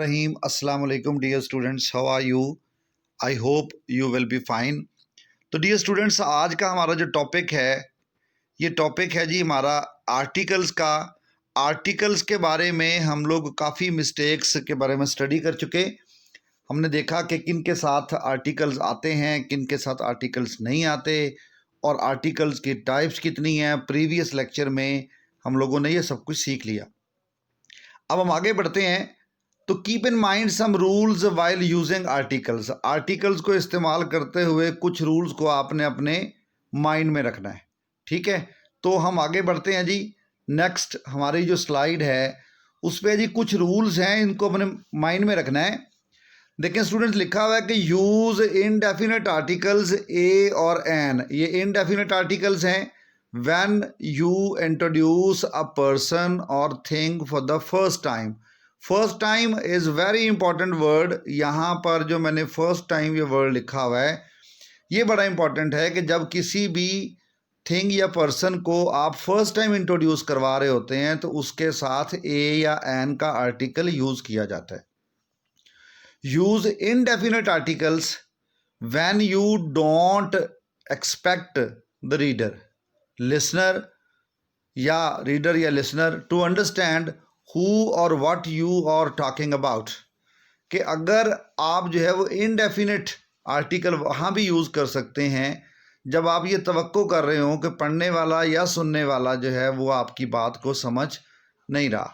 Bismillahirrahmanirrahim. Assalamu alaikum dear students. How are you? I hope you will be fine. तो dear students, आज का हमारा जो topic है, ये टॉपिक है जी हमारा आर्टिकल्स का। आर्टिकल्स के बारे में हम लोग काफ़ी मिस्टेक्स के बारे में स्टडी कर चुके। हमने देखा कि किन के साथ आर्टिकल्स आते हैं, किन के साथ आर्टिकल्स नहीं आते, और आर्टिकल्स की टाइप्स कितनी हैं। प्रीवियस लेक्चर में हम लोगों ने ये सब कुछ सीख लिया। अब हम आगे बढ़ते हैं। तो keep in mind some rules while using articles. Articles को इस्तेमाल करते हुए कुछ रूल्स को आपने अपने माइंड में रखना है, ठीक है। तो हम आगे बढ़ते हैं जी। नेक्स्ट हमारी जो स्लाइड है उस पर जी कुछ रूल्स हैं, इनको अपने माइंड में रखना है। देखें स्टूडेंट्स, लिखा हुआ है कि यूज़ इनडेफिनेट आर्टिकल्स ए और एन। ये इनडेफिनेट आर्टिकल्स हैं when you introduce a person और thing for the first time. First time is very important word. यहाँ पर जो मैंने फर्स्ट टाइम ये वर्ड लिखा हुआ है, ये बड़ा इंपॉर्टेंट है कि जब किसी भी थिंग या पर्सन को आप फर्स्ट टाइम इंट्रोड्यूस करवा रहे होते हैं तो उसके साथ ए या एन का आर्टिकल यूज़ किया जाता है। Use indefinite articles when you don't expect the reader, listener या रीडर या listener to understand who or what you are talking about. कि अगर आप जो है वो इनडेफिनेट आर्टिकल वहाँ भी यूज़ कर सकते हैं जब आप ये तवक्को कर रहे हो कि पढ़ने वाला या सुनने वाला जो है वो आपकी बात को समझ नहीं रहा।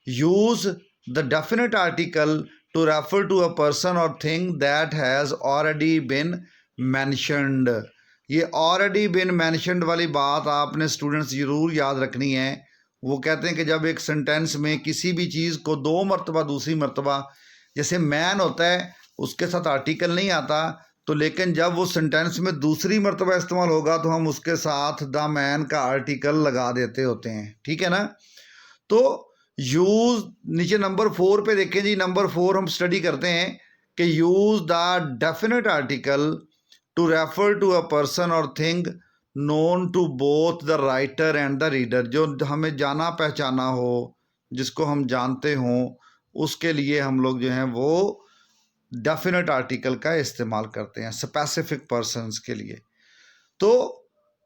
Use the definite article to refer to a person और thing that has already been mentioned. ये ऑलरेडी बिन मैंशनड वाली बात आपने स्टूडेंट्स ज़रूर याद रखनी है। वो कहते हैं कि जब एक सेंटेंस में किसी भी चीज़ को दो मरतबा दूसरी मरतबा, जैसे मैन होता है उसके साथ आर्टिकल नहीं आता, तो लेकिन जब वो सेंटेंस में दूसरी मरतबा इस्तेमाल होगा तो हम उसके साथ द मैन का आर्टिकल लगा देते होते हैं, ठीक है ना। तो यूज़ नीचे नंबर 4 पे देखें जी। नंबर 4 हम स्टडी करते हैं कि use the definite article to refer to a person और thing known to both the writer and the reader. जो हमें जाना पहचाना हो, जिसको हम जानते हों, उसके लिए हम लोग जो हैं वो डेफिनेट आर्टिकल का इस्तेमाल करते हैं स्पेसिफिक पर्सन्स के लिए। तो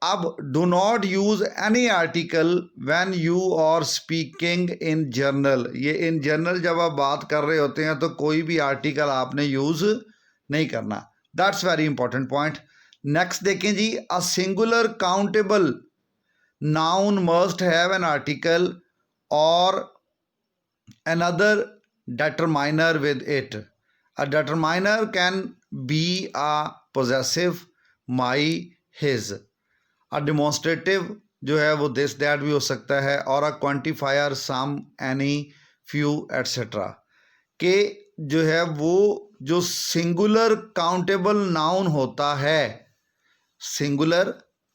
अब do not use any article when you are speaking in general. ये इन जनरल जब आप बात कर रहे होते हैं तो कोई भी आर्टिकल आपने यूज़ नहीं करना। That's very important point. Next देखें जी। A singular countable noun must have an article और another determiner with it. A determiner can be a possessive, my, his. A demonstrative जो है वो this that भी हो सकता है, और a quantifier some, any, few etc. के जो है वो जो सिंगुलर काउंटेबल नाउन होता है, सिंगुलर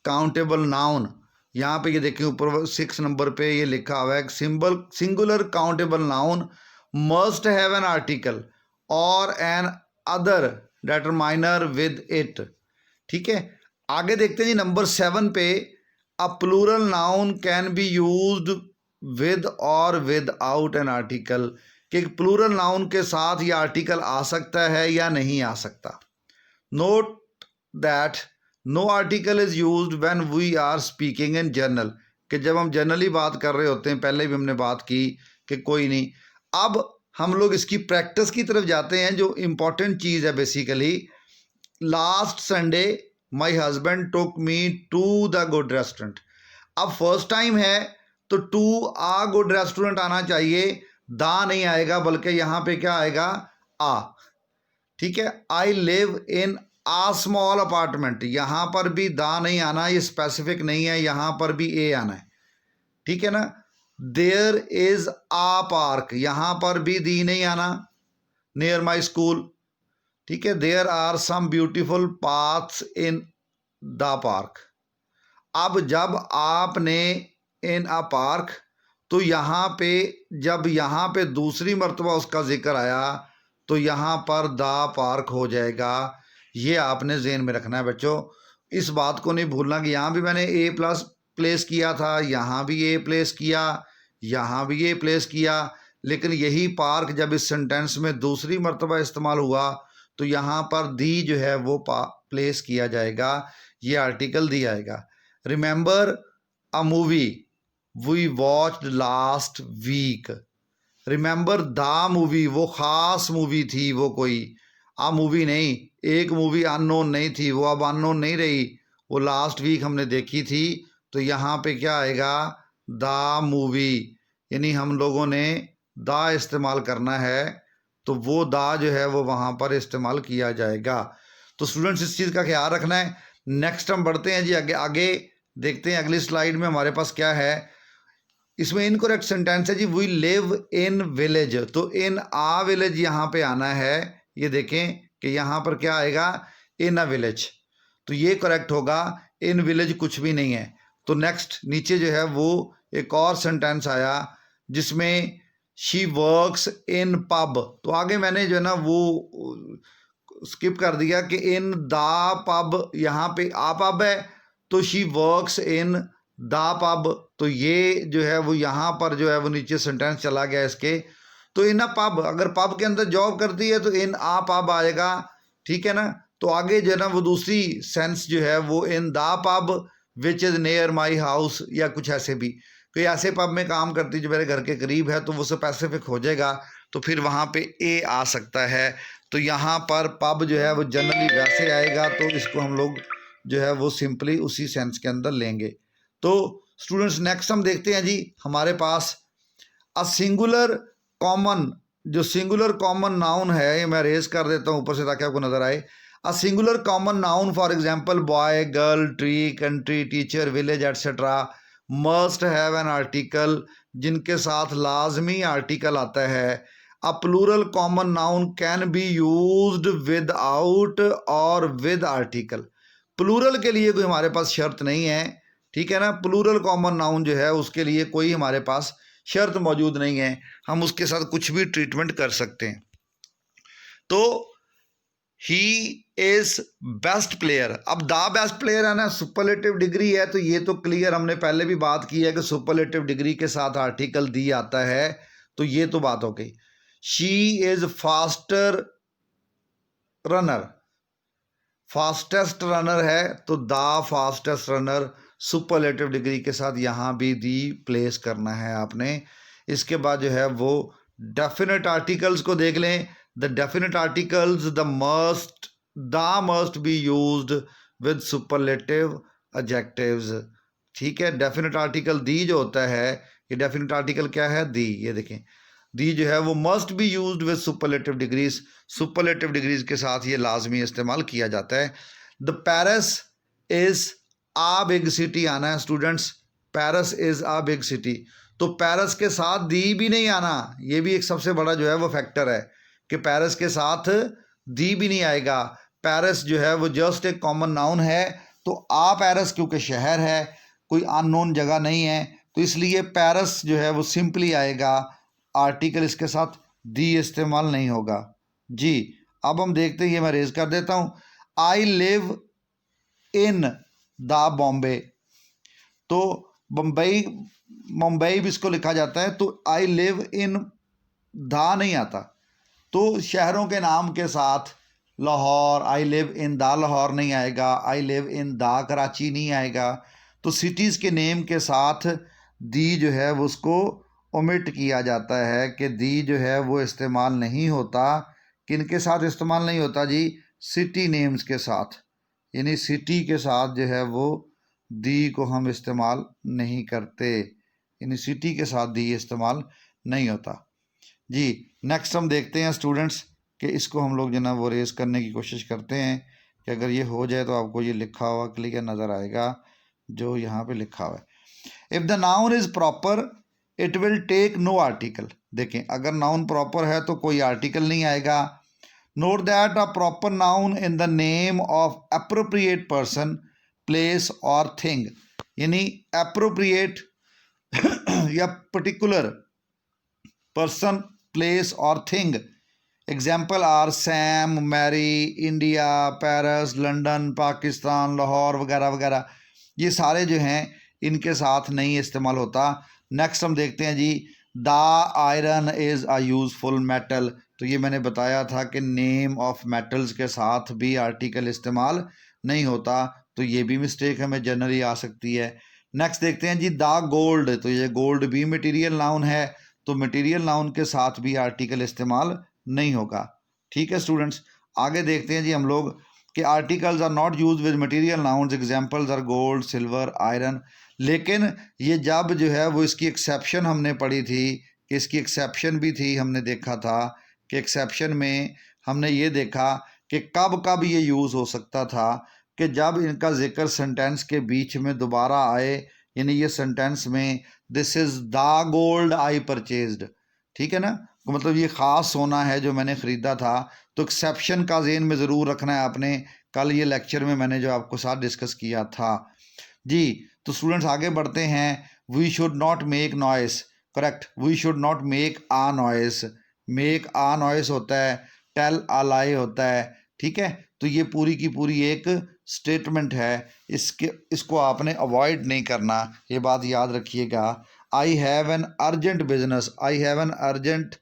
काउंटेबल नाउन, यहाँ पे ये देखिए ऊपर 6 नंबर पे ये लिखा हुआ है singular countable noun must have an article और another determiner with it, ठीक है। आगे देखते हैं जी नंबर 7 पे। A plural noun can be used with और विद आउट एन आर्टिकल। कि प्लूरल नाउन के साथ ये आर्टिकल आ सकता है या नहीं आ सकता। Note that no article is used when we are speaking in general. कि जब हम जनरली बात कर रहे होते हैं, पहले भी हमने बात की कि कोई नहीं। अब हम लोग इसकी प्रैक्टिस की तरफ जाते हैं। जो इम्पोर्टेंट चीज़ है basically, last Sunday my husband took me to the good restaurant. अब फर्स्ट टाइम है तो टू आ गुड रेस्टोरेंट आना चाहिए, दा नहीं आएगा, बल्कि यहाँ पे क्या आएगा, आ, ठीक है। I live in a small apartment, यहाँ पर भी दा नहीं आना, ये स्पेसिफिक नहीं है, यहाँ पर भी ए आना है, ठीक है ना। देयर इज आ पार्क, यहाँ पर भी दी नहीं आना, नियर माई स्कूल, ठीक है। There are some beautiful paths in the park. अब जब आपने इन अ पार्क, तो यहाँ पे जब यहाँ पे दूसरी मरतबा उसका जिक्र आया तो यहाँ पर द पार्क हो जाएगा। ये आपने ज़हन में रखना है बच्चों। इस बात को नहीं भूलना कि यहाँ भी मैंने ए प्लस प्लेस किया था, यहाँ भी ए प्लेस किया, यहाँ भी ए प्लेस किया, लेकिन यही पार्क जब इस सेंटेंस में दूसरी मर्तबा इस्तेमाल हुआ तो यहाँ पर दी जो है वो प्लेस किया जाएगा, ये आर्टिकल दी आएगा। Remember a movie we watched last week. Remember the movie, वो ख़ास मूवी थी, वो कोई आ मूवी नहीं, एक मूवी अननोन नहीं थी, वो अब अननोन नहीं रही, वो लास्ट वीक हमने देखी थी। तो यहाँ पे क्या आएगा, द मूवी, यानी हम लोगों ने द इस्तेमाल करना है, तो वो द जो है वो वहाँ पर इस्तेमाल किया जाएगा। तो स्टूडेंट्स इस चीज़ का ख्याल रखना है। नेक्स्ट हम बढ़ते हैं जी, आगे आगे देखते हैं अगली स्लाइड में हमारे पास क्या है। इसमें इनकरेक्ट सेंटेंस है जी, वी लिव इन विलेज, तो इन आ विलेज यहाँ पे आना है। ये देखें कि यहाँ पर क्या आएगा, इन अ विलेज, तो ये करेक्ट होगा। इन विलेज कुछ भी नहीं है। तो नेक्स्ट नीचे जो है वो एक और सेंटेंस आया जिसमें शी वर्क्स इन पब, तो आगे मैंने जो है ना वो स्किप कर दिया कि इन द पब, यहाँ पे आ पब है तो she works in the pub, तो ये जो है वो यहाँ पर जो है वो नीचे सेंटेंस चला गया इसके। तो इन अ पब, अगर पब के अंदर जॉब करती है तो इन आ पब आएगा, ठीक है ना। तो आगे जो है ना वो दूसरी सेंस जो है वो in the pub which is near my house, या कुछ ऐसे भी, कोई ऐसे पब में काम करती जो मेरे घर के करीब है, तो वो स्पेसिफिक हो जाएगा, तो फिर वहाँ पे ए आ सकता है। तो यहाँ पर पब जो है वो जनरली वैसे आएगा, तो इसको हम लोग जो है वो सिंपली उसी सेंस के अंदर लेंगे। तो स्टूडेंट्स नेक्स्ट हम देखते हैं जी, हमारे पास अ सिंगुलर कॉमन, जो सिंगुलर कॉमन नाउन है, ये मैं रेज कर देता हूँ ऊपर से ताकि आपको नजर आए। A singular common noun for example boy, girl, tree, country, teacher, village etcetera must have an article, जिनके साथ लाजमी आर्टिकल आता है। A plural common noun can be used without or with article. Plural के लिए कोई हमारे पास शर्त नहीं है, ठीक है ना। प्लूरल कॉमन नाउन जो है उसके लिए कोई हमारे पास शर्त मौजूद नहीं है, हम उसके साथ कुछ भी ट्रीटमेंट कर सकते हैं। तो ही इज बेस्ट प्लेयर, अब द बेस्ट प्लेयर है ना, सुपरलेटिव डिग्री है, तो ये तो क्लियर, हमने पहले भी बात की है कि सुपरलेटिव डिग्री के साथ आर्टिकल दी आता है, तो ये तो बात हो गई। She is faster runner, fastest runner है, तो the fastest runner superlative degree के साथ यहाँ भी दी प्लेस करना है आपने। इसके बाद जो है वो डेफिनेट आर्टिकल्स को देख लें। The definite articles the must be used with superlative adjectives, ठीक है। डेफिनेट आर्टिकल दी जो होता है, ये डेफिनेट आर्टिकल क्या है, दी, ये देखें दी जो है वो must be used with superlative degrees, superlative degrees के साथ ये लाजमी इस्तेमाल किया जाता है। The Paris is a big city आना है students, Paris is a big city, तो पेरिस के साथ दी भी नहीं आना, ये भी एक सबसे बड़ा जो है वो फैक्टर है कि पेरिस के साथ दी भी नहीं आएगा। पेरिस जो है वो जस्ट एक कॉमन नाउन है, तो आ पेरिस क्योंकि शहर है, कोई अननोन जगह नहीं है, तो इसलिए पेरिस जो है वो सिंपली आएगा, आर्टिकल इसके साथ दी इस्तेमाल नहीं होगा जी। अब हम देखते हैं, ये मैं रेज कर देता हूँ। आई लिव इन द बॉम्बे, तो बम्बई, मुंबई भी इसको लिखा जाता है, तो आई लिव इन द नहीं आता, तो शहरों के नाम के साथ लाहौर, आई लिव इन द लाहौर नहीं आएगा, आई लिव इन द कराची नहीं आएगा, तो सिटीज़ के नेम के साथ दी जो है वो उसको ओमिट किया जाता है कि दी जो है वो इस्तेमाल नहीं होता। किन के साथ इस्तेमाल नहीं होता जी, सिटी नेम्स के साथ, यानी सिटी के साथ जो है वो दी को हम इस्तेमाल नहीं करते, यानी सिटी के साथ दी इस्तेमाल नहीं होता जी। नेक्स्ट हम देखते हैं स्टूडेंट्स कि इसको हम लोग जो ना वो रेस करने की कोशिश करते हैं कि अगर ये हो जाए तो आपको ये लिखा हुआ क्लियर नज़र आएगा जो यहाँ पे लिखा हुआ है। If the noun is proper it will take no article, देखें अगर नाउन प्रॉपर है तो कोई आर्टिकल नहीं आएगा। Note that a proper noun in the name of appropriate person, place or thing, यानी अप्रोप्रिएट या particular person, place or thing. Example are Sam, Mary, India, Paris, London, Pakistan, Lahore वगैरह वगैरह, ये सारे जो हैं इनके साथ नहीं इस्तेमाल होता। नेक्स्ट हम देखते हैं जी, the iron is a useful metal, तो ये मैंने बताया था कि नेम ऑफ मेटल्स के साथ भी आर्टिकल इस्तेमाल नहीं होता, तो ये भी मिस्टेक हमें जनरली आ सकती है। नेक्स्ट देखते हैं जी, द गोल्ड, तो ये गोल्ड भी मटेरियल नाउन है, तो मटेरियल नाउन के साथ भी आर्टिकल इस्तेमाल नहीं होगा। ठीक है स्टूडेंट्स, आगे देखते हैं जी हम लोग कि articles are not use with material nouns, examples are gold, silver, iron. लेकिन ये जब जो है वो इसकी एक्सेप्शन हमने पढ़ी थी, कि इसकी एक्सेप्शन भी थी, हमने देखा था कि एक्सेप्शन में हमने ये देखा कि कब कब ये यूज़ हो सकता था, कि जब इनका जिक्र सेंटेंस के बीच में दोबारा आए, यानी ये सेंटेंस में this is the gold I purchased, ठीक है ना, मतलब ये ख़ास सोना है जो मैंने ख़रीदा था, तो एक्सेप्शन का ज़हन में ज़रूर रखना है आपने। कल ये लेक्चर में मैंने जो आपको साथ डिस्कस किया था जी। तो स्टूडेंट्स आगे बढ़ते हैं। We should not make noise, correct, we should not make a noise, make a noise होता है, टेल आ लाई होता है, ठीक है। तो ये पूरी की पूरी एक स्टेटमेंट है, इसको आपने अवॉइड नहीं करना, ये बात याद रखिएगा। I have an urgent business, I have an urgent,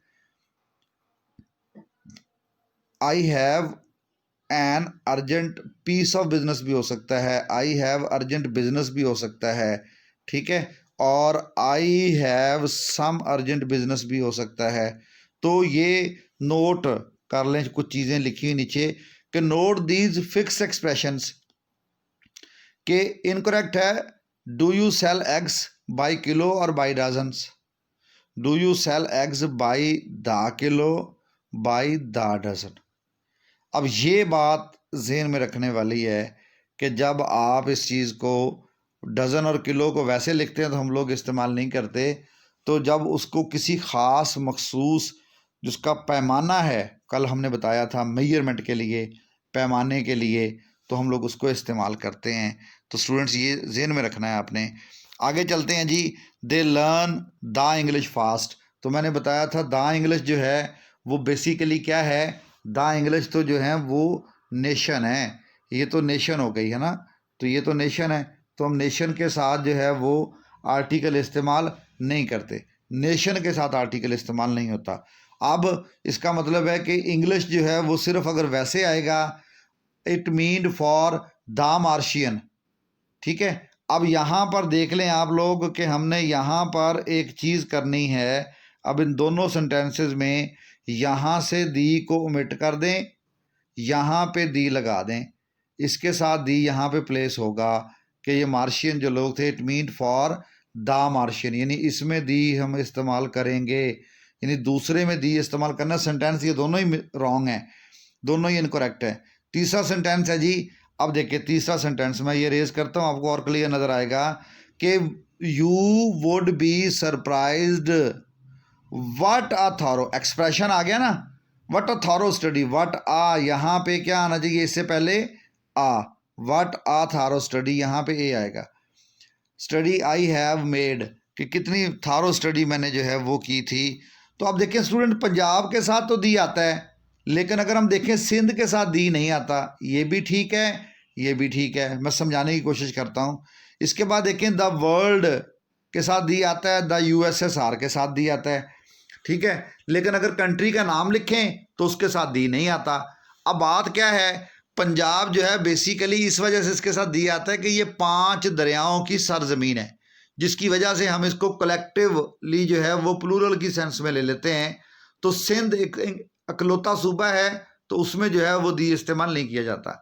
I have an urgent piece of business भी हो सकता है, आई हैव अर्जेंट बिजनेस भी हो सकता है, ठीक है, और I have some urgent business भी हो सकता है। तो ये नोट कर लें, कुछ चीज़ें लिखी हुई नीचे कि नोट दीज फिक्स एक्सप्रेशंस, के इनकरेक्ट है, do you sell eggs by kilo और by dozens, do you sell eggs by the kilo, by the dozen. अब ये बात ज़हन में रखने वाली है कि जब आप इस चीज़ को डज़न और किलो को वैसे लिखते हैं तो हम लोग इस्तेमाल नहीं करते, तो जब उसको किसी ख़ास मखसूस जिसका पैमाना है, कल हमने बताया था मेजरमेंट के लिए, पैमाने के लिए, तो हम लोग उसको इस्तेमाल करते हैं। तो स्टूडेंट्स ये ज़हन में रखना है आपने। आगे चलते हैं जी। They learn the English fast, तो मैंने बताया था द इंग्लिश जो है वो बेसिकली क्या है, द इंग्लिश तो जो है वो नेशन है, ये तो नेशन हो गई है ना, तो ये तो नेशन है, तो हम नेशन के साथ जो है वो आर्टिकल इस्तेमाल नहीं करते, नेशन के साथ आर्टिकल इस्तेमाल नहीं होता। अब इसका मतलब है कि इंग्लिश जो है वो सिर्फ अगर वैसे आएगा, it mean for the Martian, ठीक है। अब यहाँ पर देख लें आप लोग कि हमने यहाँ पर एक चीज़ करनी है। अब इन दोनों सेंटेंसेस में यहाँ से दी को ओमिट कर दें, यहाँ पे दी लगा दें, इसके साथ दी यहाँ पे प्लेस होगा कि ये मार्शियन जो लोग थे, it mean for the Martian, यानी इसमें दी हम इस्तेमाल करेंगे, यानी दूसरे में दी इस्तेमाल करना। सेंटेंस ये दोनों ही रॉन्ग हैं, दोनों ही इनकरेक्ट है। तीसरा सेंटेंस है जी, अब देखिए तीसरा सेंटेंस मैं ये रेज करता हूँ, आपको और क्लियर नज़र आएगा कि you would be surprised what a thorough, expression आ गया ना, what a thorough study, what a, यहाँ पे क्या आना चाहिए इससे पहले आ, व्हाट आ थॉरो स्टडी, यहाँ पे ए आएगा। स्टडी आई हैव मेड, कि कितनी थारो स्टडी मैंने जो है वो की थी। तो अब देखें स्टूडेंट, पंजाब के साथ तो दी आता है, लेकिन अगर हम देखें सिंध के साथ दी नहीं आता, ये भी ठीक है, ये भी ठीक है, मैं समझाने की कोशिश करता हूँ। इसके बाद देखें द वर्ल्ड के साथ दी आता है, द USSR के साथ दी आता है, ठीक है, लेकिन अगर कंट्री का नाम लिखें तो उसके साथ दी नहीं आता। अब बात क्या है, पंजाब जो है बेसिकली इस वजह से इसके साथ दी आता है कि ये 5 दरियाओं की सरजमीन है, जिसकी वजह से हम इसको कलेक्टिवली जो है वो प्लूरल की सेंस में ले लेते हैं। तो सिंध एक अकलौता सूबा है, तो उसमें जो है वो दी इस्तेमाल नहीं किया जाता।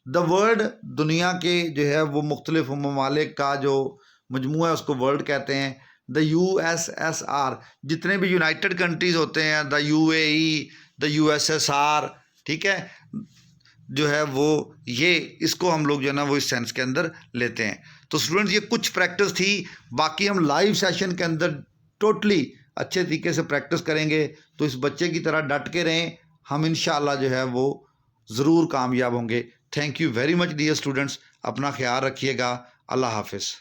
द वर्ल्ड, दुनिया के जो है वो मुख्तलिफ ममालिक का जो मजमू है उसको वर्ल्ड कहते हैं। द USSR, जितने भी यूनाइटेड कंट्रीज़ होते हैं, द UAE, द USSR, ठीक है, जो है वो ये इसको हम लोग जो है ना वो इस सेंस के अंदर लेते हैं। तो स्टूडेंट्स ये कुछ प्रैक्टिस थी, बाकी हम लाइव सेशन के अंदर टोटली अच्छे तरीके से प्रैक्टिस करेंगे। तो इस बच्चे की तरह डट के रहें, हम इंशाल्लाह जो है वो ज़रूर कामयाब होंगे। Thank you very much dear students, अपना ख्याल रखिएगा। अल्लाह हाफिज़।